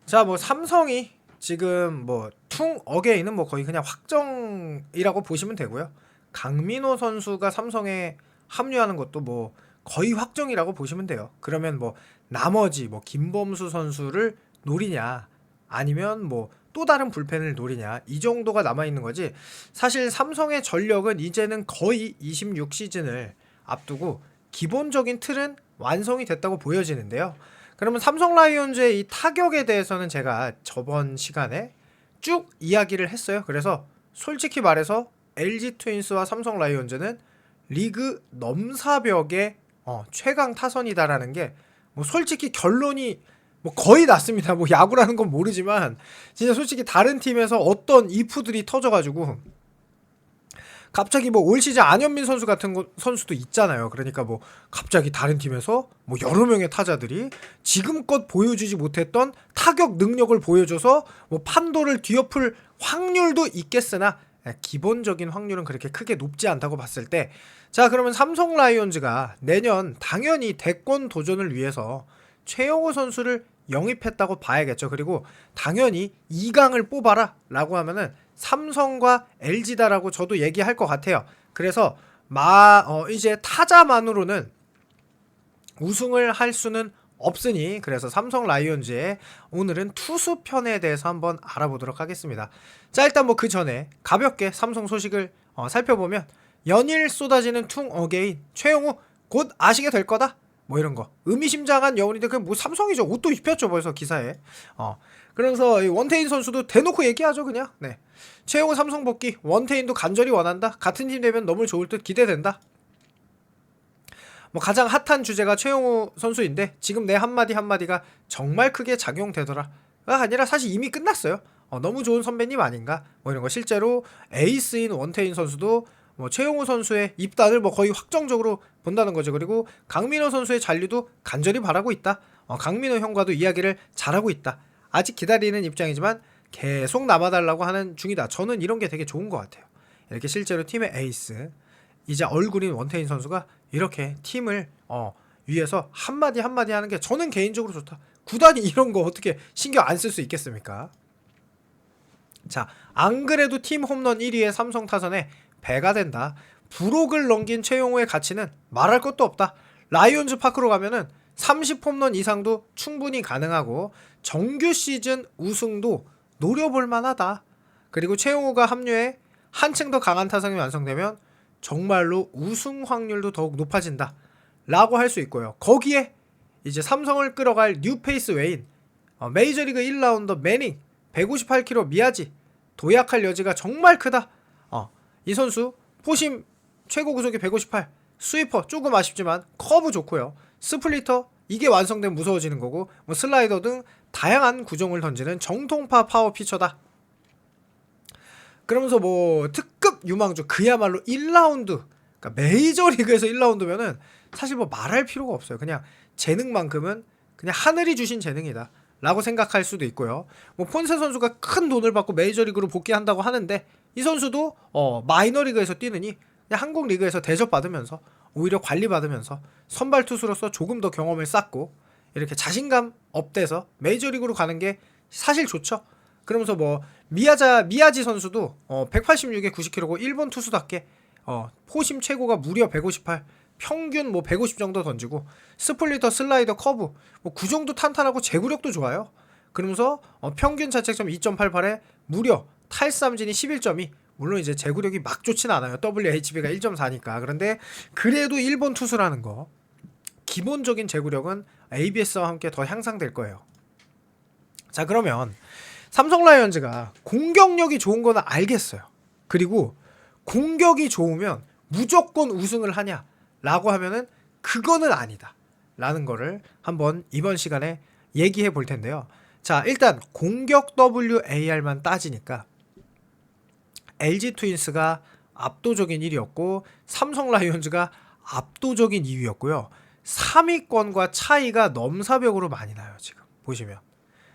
자, 뭐 삼성이 지금 뭐 퉁 어게인은 뭐 거의 그냥 확정이라고 보시면 되고요. 강민호 선수가 삼성에 합류하는 것도 뭐 거의 확정이라고 보시면 돼요. 그러면 뭐 나머지 뭐 김범수 선수를 노리냐 아니면 뭐 또 다른 불펜을 노리냐 이 정도가 남아 있는 거지. 사실 삼성의 전력은 이제는 거의 26 시즌을 앞두고 기본적인 틀은 완성이 됐다고 보여지는데요. 그러면 삼성 라이온즈의 이 타격에 대해서는 제가 저번 시간에 쭉 이야기를 했어요. 그래서 솔직히 말해서 LG 트윈스와 삼성 라이온즈는 리그 넘사벽의 최강 타선이다라는 게 뭐 솔직히 결론이 뭐 거의 났습니다. 뭐 야구라는 건 모르지만 진짜 솔직히 다른 팀에서 어떤 이프들이 터져가지고 갑자기 뭐 올 시즌 안현민 선수 같은 선수도 있잖아요. 그러니까 뭐 갑자기 다른 팀에서 뭐 여러 명의 타자들이 지금껏 보여주지 못했던 타격 능력을 보여줘서 뭐 판도를 뒤엎을 확률도 있겠으나 기본적인 확률은 그렇게 크게 높지 않다고 봤을 때, 자 그러면 삼성 라이온즈가 내년 당연히 대권 도전을 위해서 최영호 선수를 영입했다고 봐야겠죠. 그리고 당연히 2강을 뽑아라 라고 하면은 삼성과 LG다라고 저도 얘기할 것 같아요. 그래서 이제 타자만으로는 우승을 할 수는 없으니, 그래서 삼성 라이온즈의 오늘은 투수 편에 대해서 한번 알아보도록 하겠습니다. 자, 일단 뭐 그 전에 가볍게 삼성 소식을 살펴보면, 연일 쏟아지는 퉁 어게인 최용우 곧 아시게 될 거다 뭐 이런 거, 의미심장한 여운인데 그 뭐 삼성이죠. 옷도 입혔죠 벌써 기사에. 그래서 원태인 선수도 대놓고 얘기하죠 그냥. 네, 최용우 삼성 복귀, 원태인도 간절히 원한다. 같은 팀 되면 너무 좋을 듯 기대된다. 뭐 가장 핫한 주제가 최용우 선수인데 지금 내 한마디 한마디가 정말 크게 작용되더라. 아니라 사실 이미 끝났어요. 너무 좋은 선배님 아닌가 뭐 이런 거. 실제로 에이스인 원태인 선수도 뭐 최용우 선수의 입단을 뭐 거의 확정적으로 본다는 거죠. 그리고 강민호 선수의 잔류도 간절히 바라고 있다. 강민호 형과도 이야기를 잘하고 있다. 아직 기다리는 입장이지만 계속 남아달라고 하는 중이다. 저는 이런 게 되게 좋은 것 같아요. 이렇게 실제로 팀의 에이스, 이제 얼굴인 원태인 선수가 이렇게 팀을 위해서 한마디 한마디 하는 게 저는 개인적으로 좋다. 구단이 이런 거 어떻게 신경 안 쓸 수 있겠습니까? 자, 안 그래도 팀 홈런 1위의 삼성 타선에 배가 된다. 부록을 넘긴 최용호의 가치는 말할 것도 없다. 라이온즈 파크로 가면은 30 홈런 이상도 충분히 가능하고 정규 시즌 우승도 노려볼 만하다. 그리고 최용호가 합류해 한층 더 강한 타선이 완성되면 정말로 우승 확률도 더욱 높아진다 라고 할 수 있고요. 거기에 이제 삼성을 끌어갈 뉴페이스 외인 메이저리그 1라운더 매닝, 158km 미야지, 도약할 여지가 정말 크다. 이 선수 포심 최고 구속이 158, 스위퍼 조금 아쉽지만 커브 좋고요. 스플리터 이게 완성되면 무서워지는 거고, 뭐 슬라이더 등 다양한 구종을 던지는 정통파 파워 피처다. 그러면서 뭐 특급 유망주, 그야말로 1라운드, 그러니까 메이저리그에서 1라운드면은 사실 뭐 말할 필요가 없어요. 그냥 재능만큼은 그냥 하늘이 주신 재능이다 라고 생각할 수도 있고요. 뭐 폰세 선수가 큰 돈을 받고 메이저리그로 복귀한다고 하는데 이 선수도 마이너리그에서 뛰느니 그냥 한국 리그에서 대접받으면서 오히려 관리받으면서 선발 투수로서 조금 더 경험을 쌓고 이렇게 자신감 업돼서 메이저리그로 가는 게 사실 좋죠. 그러면서 뭐 미야지 선수도 186에 90kg고 일본 투수답게 포심 최고가 무려 158, 평균 뭐 150 정도 던지고 스플리터, 슬라이더, 커브 뭐 그 정도 탄탄하고 제구력도 좋아요. 그러면서 평균 자책점 2.88에 무려 탈삼진이 11점이, 물론 이제 제구력이 막 좋진 않아요. WHB가 1.4니까. 그런데 그래도 일본 투수라는 거, 기본적인 제구력은 ABS와 함께 더 향상될 거예요. 자, 그러면 삼성 라이온즈가 공격력이 좋은 거는 알겠어요. 그리고 공격이 좋으면 무조건 우승을 하냐 라고 하면은 그거는 아니다 라는 거를 한번 이번 시간에 얘기해 볼 텐데요. 자, 일단 공격 WAR만 따지니까 LG 트윈스가 압도적인 1위였고 삼성 라이온즈가 압도적인 2위였고요. 3위권과 차이가 넘사벽으로 많이 나요. 지금 보시면,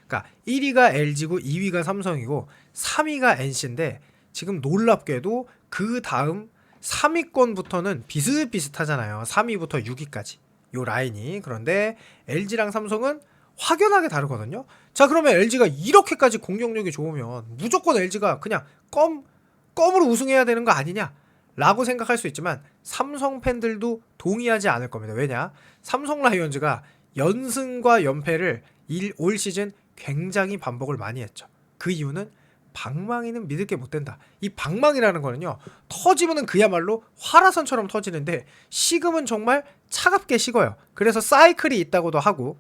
그러니까 1위가 LG고 2위가 삼성이고 3위가 NC인데 지금 놀랍게도 그 다음 3위권부터는 비슷비슷하잖아요. 3위부터 6위까지 요 라인이. 그런데 LG랑 삼성은 확연하게 다르거든요. 자, 그러면 LG가 이렇게까지 공격력이 좋으면 무조건 LG가 그냥 껌으로 우승해야 되는 거 아니냐? 라고 생각할 수 있지만 삼성 팬들도 동의하지 않을 겁니다. 왜냐? 삼성 라이온즈가 연승과 연패를 올 시즌 굉장히 반복을 많이 했죠. 그 이유는 방망이는 믿을 게 못 된다. 이 방망이라는 거는요, 터지면은 그야말로 화라산처럼 터지는데 식으면 정말 차갑게 식어요. 그래서 사이클이 있다고도 하고,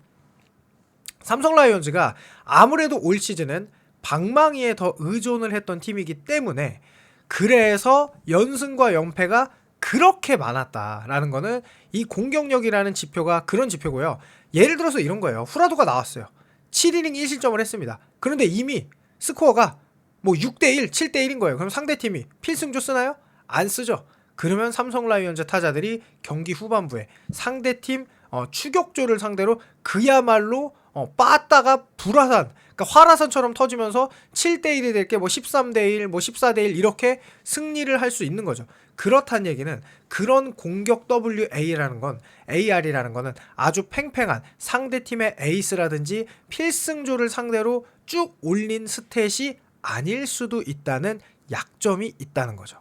삼성 라이온즈가 아무래도 올 시즌은 방망이에 더 의존을 했던 팀이기 때문에 그래서 연승과 연패가 그렇게 많았다라는 거는 이 공격력이라는 지표가 그런 지표고요. 예를 들어서 이런 거예요. 후라도가 나왔어요. 7이닝 1실점을 했습니다. 그런데 이미 스코어가 뭐 6대1, 7대1인 거예요. 그럼 상대팀이 필승조 쓰나요? 안 쓰죠. 그러면 삼성 라이온즈 타자들이 경기 후반부에 상대팀 추격조를 상대로 그야말로 빠다가 불화산, 그러니까 화라산처럼 터지면서 7대1이 될 게 뭐 13대1, 뭐 14대1 이렇게 승리를 할 수 있는 거죠. 그렇다는 얘기는 그런 공격 WA라는 건, AR이라는 거는 아주 팽팽한 상대팀의 에이스라든지 필승조를 상대로 쭉 올린 스탯이 아닐 수도 있다는 약점이 있다는 거죠.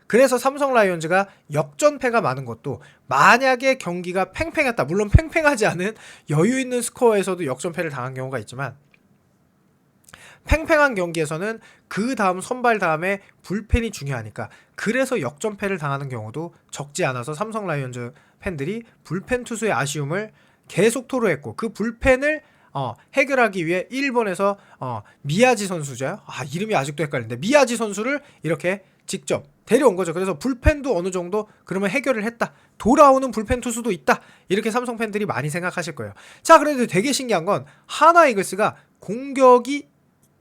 그래서 삼성 라이온즈가 역전패가 많은 것도 만약에 경기가 팽팽했다. 물론 팽팽하지 않은 여유 있는 스코어에서도 역전패를 당한 경우가 있지만 팽팽한 경기에서는 그 다음 선발 다음에 불펜이 중요하니까 그래서 역전패를 당하는 경우도 적지 않아서 삼성 라이온즈 팬들이 불펜 투수의 아쉬움을 계속 토로했고 그 불펜을 해결하기 위해 일본에서 미야지 선수죠. 이름이 아직도 헷갈리는데 미야지 선수를 이렇게 직접 데려온 거죠. 그래서 불펜도 어느 정도 그러면 해결을 했다. 돌아오는 불펜 투수도 있다. 이렇게 삼성 팬들이 많이 생각하실 거예요. 자, 그런데 되게 신기한 건 하나 이글스가 공격이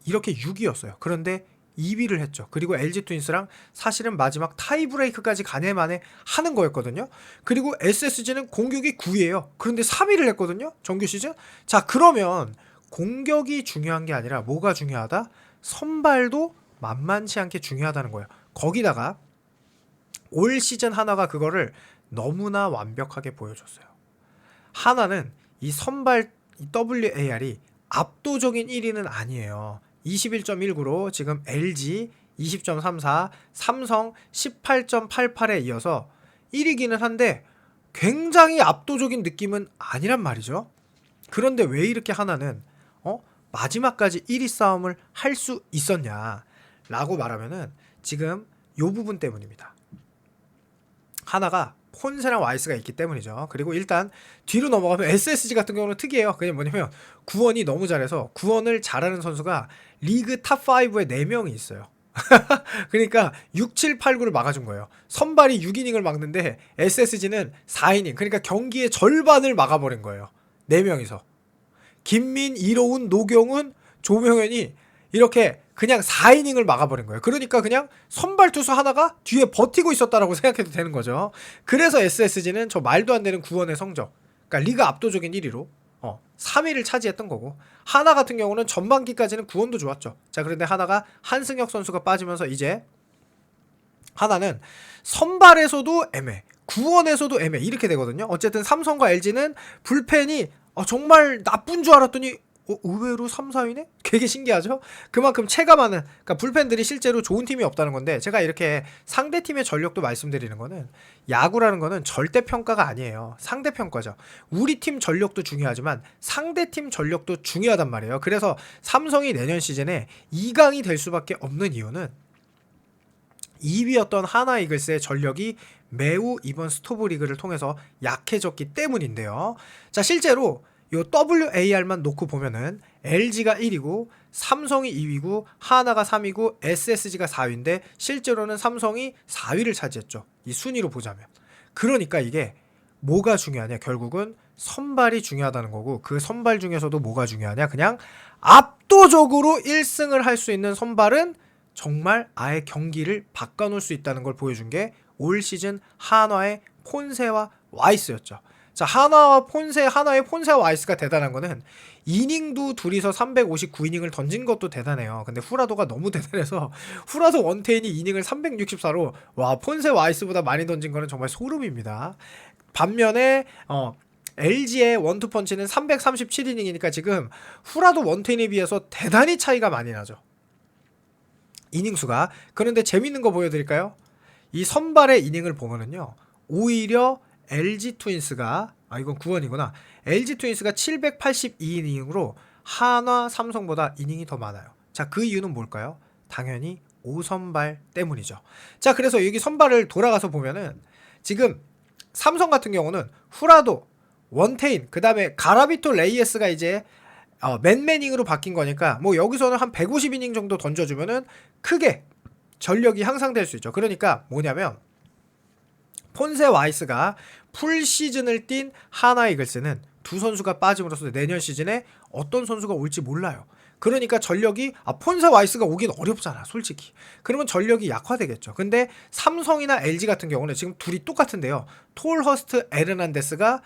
이렇게 6위였어요. 그런데 2위를 했죠. 그리고 LG 트윈스랑 사실은 마지막 타이브레이크까지 가네만에 하는 거였거든요. 그리고 SSG는 공격이 9위예요. 그런데 3위를 했거든요. 정규 시즌. 자, 그러면 공격이 중요한 게 아니라 뭐가 중요하다? 선발도 만만치 않게 중요하다는 거예요. 거기다가 올 시즌 하나가 그거를 너무나 완벽하게 보여줬어요. 하나는 이 선발 WAR이 압도적인 1위는 아니에요. 21.19로 지금 LG 20.34, 삼성 18.88에 이어서 1위기는 한데 굉장히 압도적인 느낌은 아니란 말이죠. 그런데 왜 이렇게 하나는 마지막까지 1위 싸움을 할 수 있었냐 라고 말하면은 지금 요 부분 때문입니다. 하나가 폰세랑 와이스가 있기 때문이죠. 그리고 일단 뒤로 넘어가면 SSG 같은 경우는 특이해요. 그게 뭐냐면 구원이 너무 잘해서 구원을 잘하는 선수가 리그 탑5에 4명이 있어요. 그러니까 6, 7, 8, 9를 막아준 거예요. 선발이 6이닝을 막는데 SSG는 4이닝, 그러니까 경기의 절반을 막아버린 거예요. 4명이서. 김민, 이로운, 노경훈, 조명현이 이렇게 그냥 4이닝을 막아버린 거예요. 그러니까 그냥 선발 투수 하나가 뒤에 버티고 있었다라고 생각해도 되는 거죠. 그래서 SSG는 저 말도 안 되는 구원의 성적, 그러니까 리그 압도적인 1위로 3위를 차지했던 거고, 하나 같은 경우는 전반기까지는 구원도 좋았죠. 자, 그런데 하나가 한승혁 선수가 빠지면서 이제 하나는 선발에서도 애매, 구원에서도 애매 이렇게 되거든요. 어쨌든 삼성과 LG는 불펜이 정말 나쁜 줄 알았더니 의외로 3, 4위네? 되게 신기하죠? 그만큼 체감하는, 그러니까 불펜들이 실제로 좋은 팀이 없다는 건데, 제가 이렇게 상대팀의 전력도 말씀드리는 거는 야구라는 거는 절대평가가 아니에요. 상대평가죠. 우리 팀 전력도 중요하지만 상대팀 전력도 중요하단 말이에요. 그래서 삼성이 내년 시즌에 2강이 될 수밖에 없는 이유는 2위였던 하나 이글스의 전력이 매우 이번 스토브 리그를 통해서 약해졌기 때문인데요. 자, 실제로 요 WAR만 놓고 보면은 LG가 1위고 삼성이 2위고 하나가 3위고 SSG가 4위인데 실제로는 삼성이 4위를 차지했죠. 이 순위로 보자면. 그러니까 이게 뭐가 중요하냐? 결국은 선발이 중요하다는 거고, 그 선발 중에서도 뭐가 중요하냐? 그냥 압도적으로 1승을 할 수 있는 선발은 정말 아예 경기를 바꿔놓을 수 있다는 걸 보여준 게 올 시즌 한화의 폰세와 와이스였죠. 자, 하나의 폰세와 와이스가 대단한 거는 이닝도 둘이서 359이닝을 던진 것도 대단해요. 근데 후라도가 너무 대단해서 후라도 원태인이 이닝을 364로 와, 폰세 와이스보다 많이 던진 거는 정말 소름입니다. 반면에 LG의 원투펀치는 337이닝이니까 지금 후라도 원테인에 비해서 대단히 차이가 많이 나죠. 이닝 수가. 그런데 재밌는 거 보여드릴까요? 이 선발의 이닝을 보면은요, 오히려 LG 트윈스가, 이건 9원이구나. LG 트윈스가 782이닝으로 한화, 삼성보다 이닝이 더 많아요. 자, 그 이유는 뭘까요? 당연히 5선발 때문이죠. 자, 그래서 여기 선발을 돌아가서 보면은 지금 삼성 같은 경우는 후라도, 원테인, 그 다음에 가라비토 레이에스가 이제 맨매닝으로 바뀐 거니까 뭐 여기서는 한 150이닝 정도 던져주면은 크게 전력이 향상될 수 있죠. 그러니까 뭐냐면 폰세 와이스가 풀 시즌을 뛴 하나 이글스는 두 선수가 빠짐으로써 내년 시즌에 어떤 선수가 올지 몰라요. 그러니까 전력이 폰세 와이스가 오긴 어렵잖아 솔직히. 그러면 전력이 약화되겠죠. 근데 삼성이나 LG 같은 경우는 지금 둘이 똑같은데요. 톨허스트 에르난데스가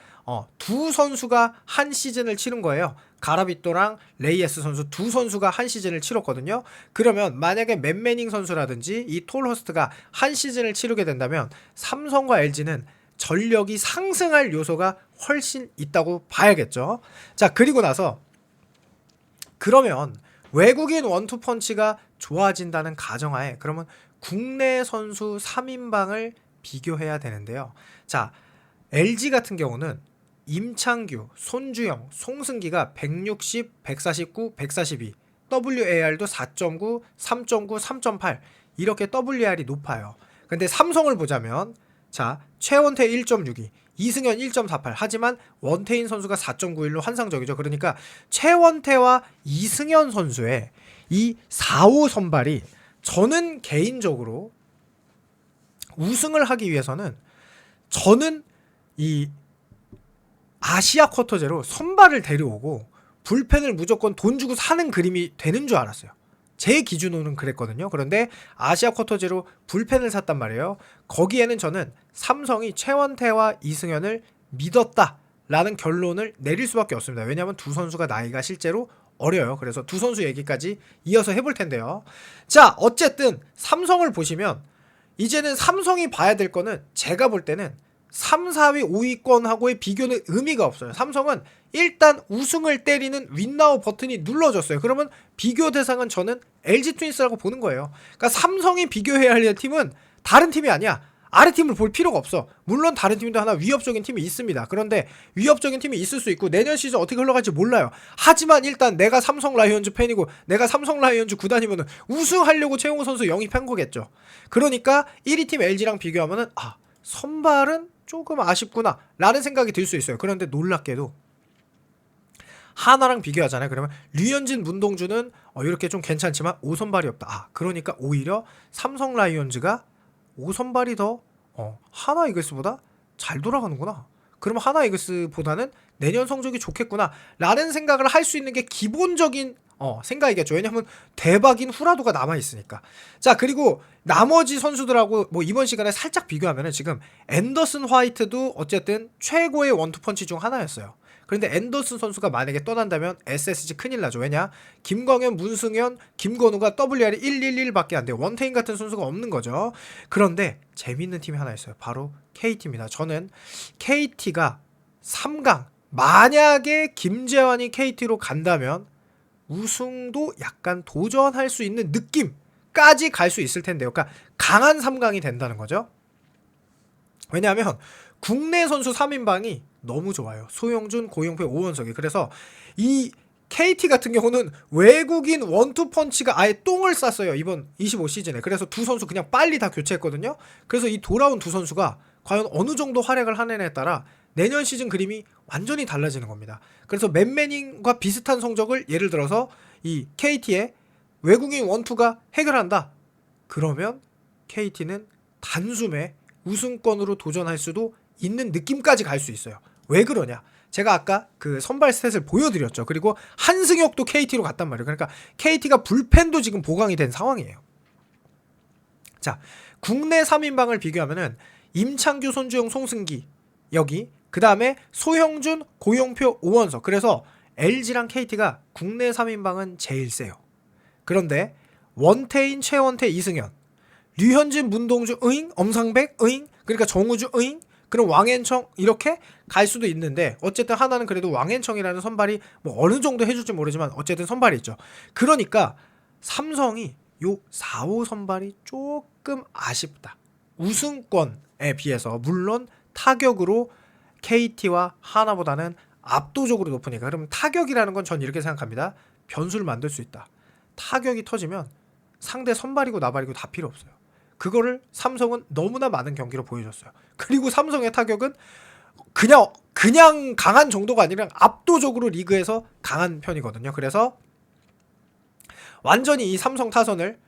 두 선수가 한 시즌을 치른 거예요. 가라비토랑 레이에스 선수 두 선수가 한 시즌을 치렀거든요. 그러면 만약에 맨매닝 선수라든지 이 톨허스트가 한 시즌을 치르게 된다면 삼성과 LG는 전력이 상승할 요소가 훨씬 있다고 봐야겠죠. 자, 그리고 나서 그러면 외국인 원투펀치가 좋아진다는 가정하에 그러면 국내 선수 3인방을 비교해야 되는데요. 자, LG 같은 경우는 임창규, 손주영, 송승기가 160, 149, 142, WAR도 4.9, 3.9, 3.8 이렇게 WAR이 높아요. 근데 삼성을 보자면 자, 최원태 1.62, 이승현 1.48. 하지만 원태인 선수가 4.91로 환상적이죠. 그러니까 최원태와 이승현 선수의 이 4호 선발이 저는 개인적으로 우승을 하기 위해서는 저는 이 아시아 쿼터제로 선발을 데려오고 불펜을 무조건 돈 주고 사는 그림이 되는 줄 알았어요. 제 기준으로는 그랬거든요. 그런데 아시아 쿼터제로 불펜을 샀단 말이에요. 거기에는 저는 삼성이 최원태와 이승현을 믿었다라는 결론을 내릴 수밖에 없습니다. 왜냐하면 두 선수가 나이가 실제로 어려요. 그래서 두 선수 얘기까지 이어서 해볼 텐데요. 자, 어쨌든 삼성을 보시면 이제는 삼성이 봐야 될 거는 제가 볼 때는 3, 4위, 5위권하고의 비교는 의미가 없어요. 삼성은 일단 우승을 때리는 윈나우 버튼이 눌러졌어요. 그러면 비교 대상은 저는 LG 트윈스라고 보는 거예요. 그러니까 삼성이 비교해야 할 팀은 다른 팀이 아니야. 아래 팀을 볼 필요가 없어. 물론 다른 팀도 하나 위협적인 팀이 있습니다. 그런데 위협적인 팀이 있을 수 있고 내년 시즌 어떻게 흘러갈지 몰라요. 하지만 일단 내가 삼성 라이온즈 팬이고 내가 삼성 라이온즈 구단이면 우승하려고 최용호 선수 영입한 거겠죠. 그러니까 1위 팀 LG랑 비교하면은 선발은 조금 아쉽구나 라는 생각이 들 수 있어요. 그런데 놀랍게도 하나랑 비교하잖아요. 그러면 류현진, 문동주는 이렇게 좀 괜찮지만 5선발이 없다. 그러니까 오히려 삼성 라이온즈가 5선발이 더 하나 이글스보다 잘 돌아가는구나. 그럼 하나 이글스보다는 내년 성적이 좋겠구나 라는 생각을 할 수 있는 게 기본적인 생각이겠죠. 왜냐면 대박인 후라도가 남아있으니까. 자, 그리고 나머지 선수들하고 뭐 이번 시간에 살짝 비교하면은 지금 앤더슨 화이트도 어쨌든 최고의 원투펀치 중 하나였어요. 그런데 앤더슨 선수가 만약에 떠난다면 SSG 큰일 나죠. 왜냐? 김광현, 문승현, 김건우가 WR이 111밖에 안 돼요. 원태인 같은 선수가 없는 거죠. 그런데 재밌는 팀이 하나 있어요. 바로 KT입니다. 저는 KT가 3강, 만약에 김재환이 KT로 간다면 우승도 약간 도전할 수 있는 느낌까지 갈 수 있을 텐데요. 그러니까 강한 3강이 된다는 거죠. 왜냐하면 국내 선수 3인방이 너무 좋아요. 소영준, 고용표, 오원석이. 그래서 이 KT 같은 경우는 외국인 원투펀치가 아예 똥을 쌌어요. 이번 25시즌에. 그래서 두 선수 그냥 빨리 다 교체했거든요. 그래서 이 돌아온 두 선수가 과연 어느 정도 활약을 하느냐에 따라 내년 시즌 그림이 완전히 달라지는 겁니다. 그래서 맨매닝과 비슷한 성적을 예를 들어서 이 KT의 외국인 원투가 해결한다. 그러면 KT는 단숨에 우승권으로 도전할 수도 있는 느낌까지 갈 수 있어요. 왜 그러냐? 제가 아까 그 선발 스탯을 보여드렸죠. 그리고 한승혁도 KT로 갔단 말이에요. 그러니까 KT가 불펜도 지금 보강이 된 상황이에요. 자, 국내 3인방을 비교하면은 임창규, 손주영, 송승기 여기, 그 다음에 소형준, 고용표, 오원석. 그래서 LG랑 KT가 국내 3인방은 제일 세요. 그런데 원태인, 최원태, 이승현, 류현진, 문동주, 엄상백, 그러니까 정우주, 그럼 왕앤청 이렇게 갈 수도 있는데 어쨌든 하나는 그래도 왕앤청이라는 선발이 뭐 어느 정도 해줄지 모르지만 어쨌든 선발이 있죠. 그러니까 삼성이 요 4호 선발이 조금 아쉽다. 우승권에 비해서 물론 타격으로 KT와 하나보다는 압도적으로 높으니까 그러면 타격이라는 건 전 이렇게 생각합니다. 변수를 만들 수 있다. 타격이 터지면 상대 선발이고 나발이고 다 필요 없어요. 그거를 삼성은 너무나 많은 경기로 보여줬어요. 그리고 삼성의 타격은 그냥 강한 정도가 아니라 압도적으로 리그에서 강한 편이거든요. 그래서 완전히 이 삼성 타선을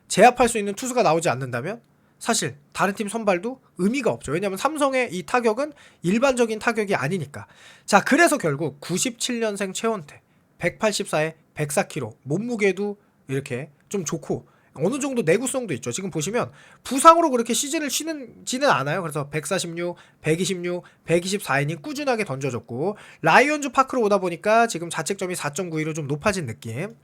제압할 수 있는 투수가 나오지 않는다면 사실 다른 팀 선발도 의미가 없죠. 왜냐하면 삼성의 이 타격은 일반적인 타격이 아니니까. 자, 그래서 결국 97년생 최원태 184에 104kg 몸무게도 이렇게 좀 좋고 어느 정도 내구성도 있죠. 지금 보시면 부상으로 그렇게 시즌을 쉬지는 않아요. 그래서 146, 126, 124이닝 꾸준하게 던져줬고 라이온즈 파크로 오다 보니까 지금 자책점이 4.92로 좀 높아진 느낌.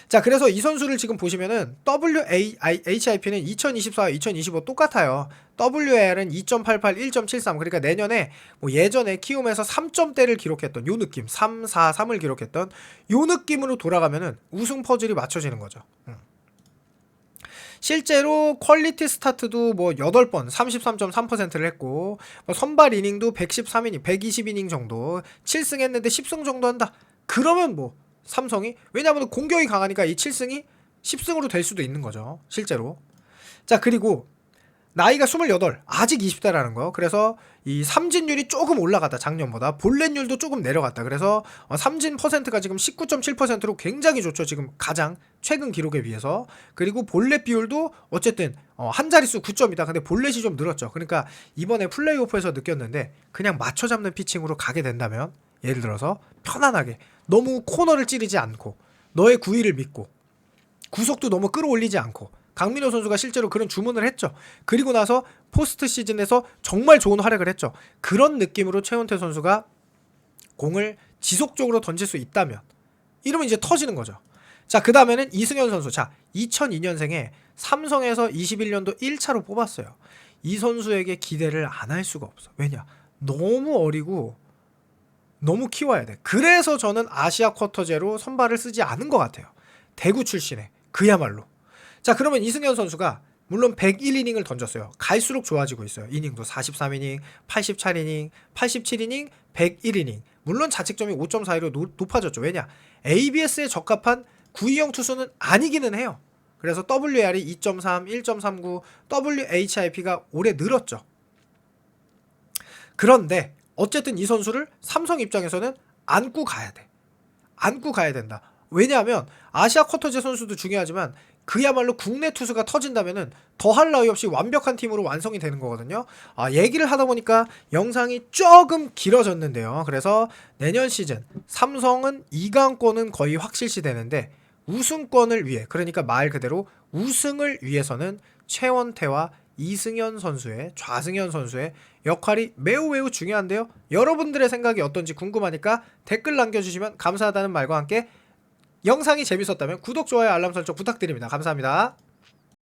자, 그래서 이 선수를 지금 보시면은 WHIP는 2024, 2025 똑같아요. WAR은 2.88, 1.73. 그러니까 내년에 뭐 예전에 키움에서 3점대를 기록했던 요 느낌, 3, 4, 3을 기록했던 요 느낌으로 돌아가면은 우승 퍼즐이 맞춰지는 거죠. 실제로 퀄리티 스타트도 뭐 8번 33.3%를 했고 뭐 선발 이닝도 113이닝, 120이닝 정도 7승 했는데 10승 정도 한다. 그러면 뭐 삼성이 왜냐하면 공격이 강하니까 이 7승이 10승으로 될 수도 있는 거죠. 실제로. 자, 그리고 나이가 28 아직 20대라는 거. 그래서 이 삼진율이 조금 올라갔다. 작년보다 볼넷율도 조금 내려갔다. 그래서 삼진 퍼센트가 지금 19.7%로 굉장히 좋죠. 지금 가장 최근 기록에 비해서. 그리고 볼넷 비율도 어쨌든 한 자릿수 9점이다. 근데 볼넷이 좀 늘었죠. 그러니까 이번에 플레이오프에서 느꼈는데 그냥 맞춰 잡는 피칭으로 가게 된다면 예를 들어서 편안하게 너무 코너를 찌르지 않고 너의 구위를 믿고 구속도 너무 끌어올리지 않고 강민호 선수가 실제로 그런 주문을 했죠. 그리고 나서 포스트 시즌에서 정말 좋은 활약을 했죠. 그런 느낌으로 최원태 선수가 공을 지속적으로 던질 수 있다면 이러면 이제 터지는 거죠. 자, 그 다음에는 이승현 선수. 자, 2002년생에 삼성에서 21년도 1차로 뽑았어요. 이 선수에게 기대를 안 할 수가 없어. 왜냐? 너무 어리고 너무 키워야 돼. 그래서 저는 아시아 쿼터제로 선발을 쓰지 않은 것 같아요. 대구 출신의 그야말로. 자, 그러면 이승현 선수가 물론 101이닝을 던졌어요. 갈수록 좋아지고 있어요. 이닝도 43이닝, 87이닝, 87이닝, 101이닝. 물론 자책점이 5.42로 높아졌죠. 왜냐? ABS에 적합한 구위형 투수는 아니기는 해요. 그래서 WR이 2.3, 1.39, WHIP가 올해 늘었죠. 그런데 어쨌든 이 선수를 삼성 입장에서는 안고 가야 돼. 안고 가야 된다. 왜냐하면 아시아 쿼터제 선수도 중요하지만 그야말로 국내 투수가 터진다면은 더할 나위 없이 완벽한 팀으로 완성이 되는 거거든요. 얘기를 하다 보니까 영상이 조금 길어졌는데요. 그래서 내년 시즌 삼성은 2강권은 거의 확실시 되는데 우승권을 위해, 그러니까 말 그대로 우승을 위해서는 최원태와 이승현 선수의, 좌승현 선수의 역할이 매우 중요한데요. 여러분들의 생각이 어떤지 궁금하니까 댓글 남겨주시면 감사하다는 말과 함께 영상이 재밌었다면 구독, 좋아요, 알람 설정 부탁드립니다. 감사합니다.